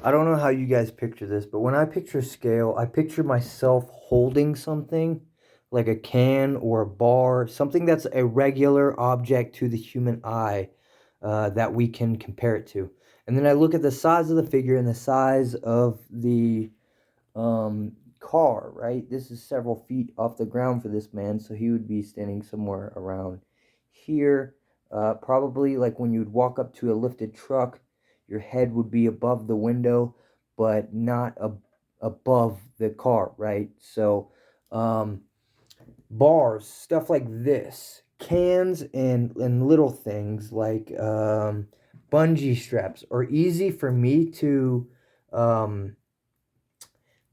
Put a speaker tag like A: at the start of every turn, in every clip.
A: I don't know how you guys picture this, but when I picture scale, I picture myself holding something like a can or a bar, something that's a regular object to the human eye that we can compare it to. And then I look at the size of the figure and the size of the car, right? This is several feet off the ground for this man, so he would be standing somewhere around here. Probably like when you'd walk up to a lifted truck, your head would be above the window, but not above the car, right? So, um, bars, stuff like this, cans and little things like bungee straps are easy for me to um,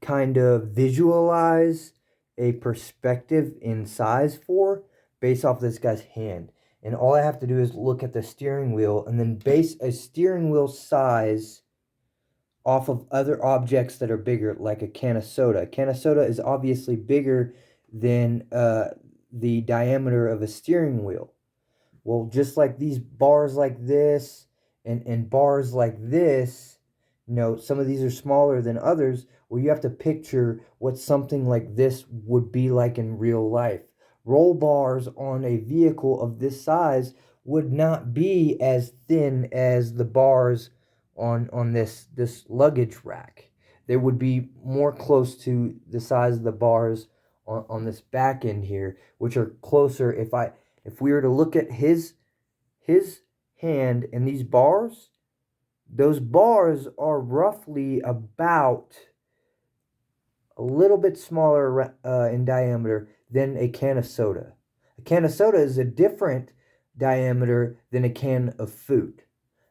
A: kind of visualize a perspective in size for based off this guy's hand. And all I have to do is look at the steering wheel and then base a steering wheel size off of other objects that are bigger, like a can of soda. A can of soda is obviously bigger than the diameter of a steering wheel. Well, just like these bars like this and bars like this, some of these are smaller than others, where you have to picture what something like this would be like in real life. Roll bars on a vehicle of this size would not be as thin as the bars on this luggage rack. They would be more close to the size of the bars on this back end here, which are closer. If we were to look at his hand and these bars, those bars are roughly about a little bit smaller in diameter than a can of soda. A can of soda is a different diameter than a can of food.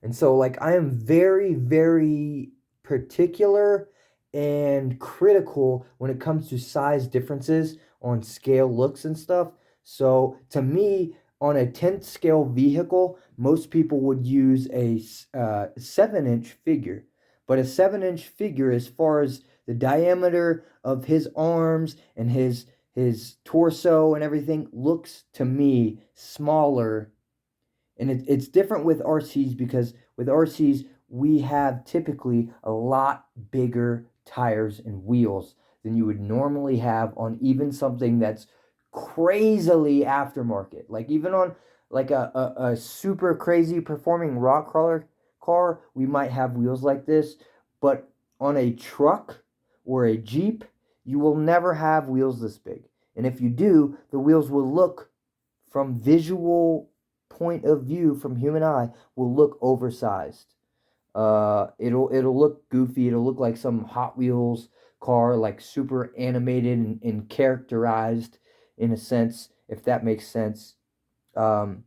A: And so, like, I am very, very particular and critical when it comes to size differences on scale looks and stuff. So, to me, on a 10th scale vehicle, most people would use a 7-inch figure. But a 7-inch figure, as far as the diameter of his arms and his torso and everything, looks to me smaller. And it's different with RCs because with RCs we have typically a lot bigger tires and wheels than you would normally have on even something that's crazily aftermarket. Like even on like a super crazy performing rock crawler car, we might have wheels like this, but on a truck or a Jeep, you will never have wheels this big. And if you do, the wheels will look, from visual point of view, from human eye, will look oversized. It'll look goofy. It'll look like some Hot Wheels car, like super animated and characterized in a sense, if that makes sense. Um,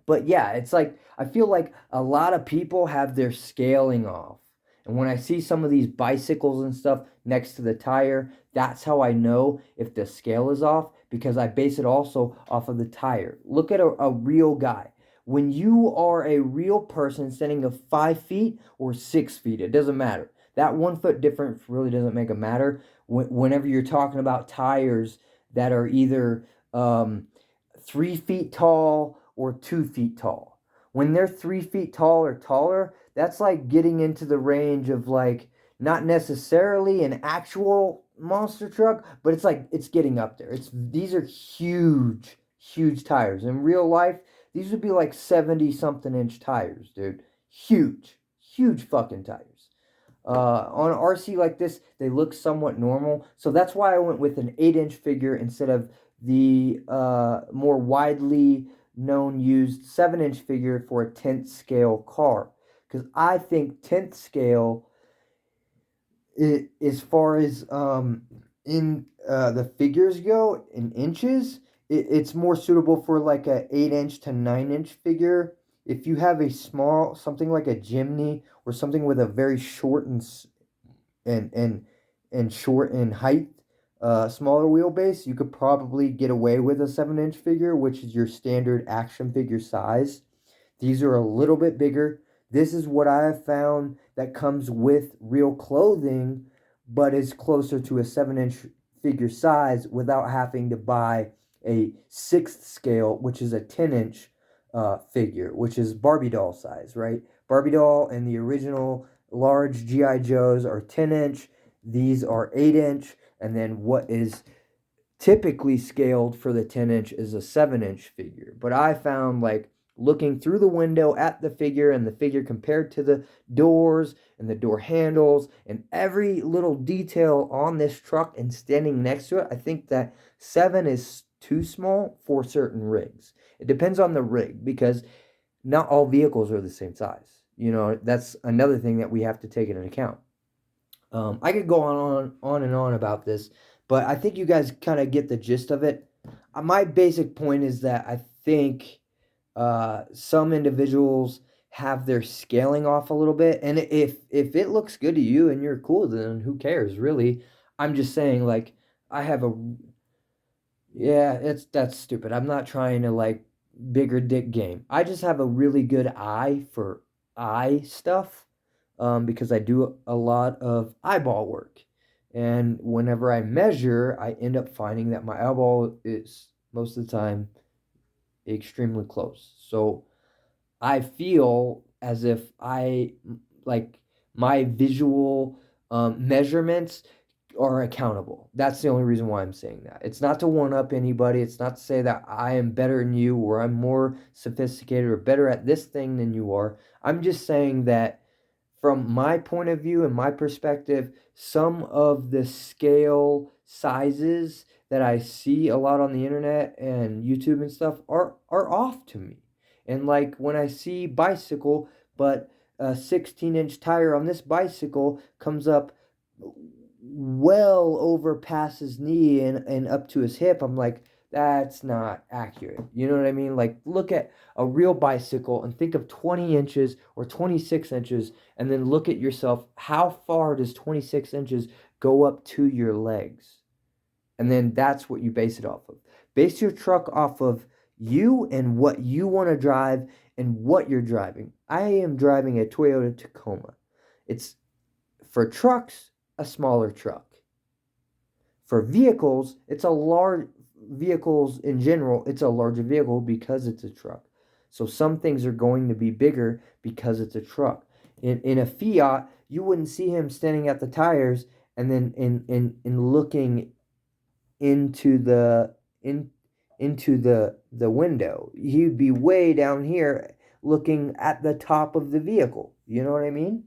A: but yeah, it's like I feel like a lot of people have their scaling off. And when I see some of these bicycles and stuff next to the tire, that's how I know if the scale is off because I base it also off of the tire. Look at a real guy. When you are a real person standing of 5 feet or 6 feet, it doesn't matter. That 1 foot difference really doesn't make a matter whenever you're talking about tires that are either 3 feet tall or 2 feet tall. When they're 3 feet tall or taller, that's like getting into the range of like not necessarily an actual monster truck, but it's like it's getting up there. These are huge, huge tires. In real life, these would be like 70 something inch tires, dude. Huge, huge fucking tires. On an RC like this, they look somewhat normal. So that's why I went with an 8-inch figure instead of the more widely known used 7-inch figure for a 10th scale car. Because I think 10th scale, as far as in the figures go in inches, it's more suitable for like a 8-inch to 9-inch figure. If you have a small something like a Jimny or something with a very short and and short in height, smaller wheelbase, you could probably get away with a 7-inch figure, which is your standard action figure size. These are a little bit bigger. This is what I have found that comes with real clothing, but is closer to a 7-inch figure size without having to buy a sixth scale, which is a 10-inch figure, which is Barbie doll size, right? Barbie doll and the original large GI Joes are 10-inch, these are 8-inch, and then what is typically scaled for the 10-inch is a 7-inch figure. But I found, like, looking through the window at the figure and the figure compared to the doors and the door handles and every little detail on this truck and standing next to it, I think that 7 is too small for certain rigs. It depends on the rig because not all vehicles are the same size. You know, that's another thing that we have to take into account. I could go on and on about this, but I think you guys kind of get the gist of it. My basic point is that I think some individuals have their scaling off a little bit, and if it looks good to you and you're cool, then who cares, really? I'm just saying, like, I have a yeah, that's stupid. I'm not trying to, like, bigger dick game. I just have a really good eye for eye stuff, because I do a lot of eyeball work. And whenever I measure, I end up finding that my eyeball is most of the time extremely close. So I feel as if like my visual measurements are accountable. That's the only reason why I'm saying that. It's not to one up anybody. It's not to say that I am better than you or I'm more sophisticated or better at this thing than you are. I'm just saying that from my point of view and my perspective, some of the scale sizes that I see a lot on the internet and YouTube and stuff are off to me. And like when I see bicycle, but a 16-inch tire on this bicycle comes up well over past his knee and up to his hip, I'm like, that's not accurate. You know what I mean? Like, look at a real bicycle and think of 20 inches or 26 inches, and then look at yourself. How far does 26 inches go up to your legs? And then that's what you base it off of. Base your truck off of you and what you want to drive and what you're driving. I am driving a Toyota Tacoma. It's, for trucks, a smaller truck. For vehicles, it's a large vehicles in general, it's a larger vehicle because it's a truck. So some things are going to be bigger because it's a truck. In a Fiat, you wouldn't see him standing at the tires and then in looking into the window. He'd be way down here looking at the top of the vehicle. You know what I mean?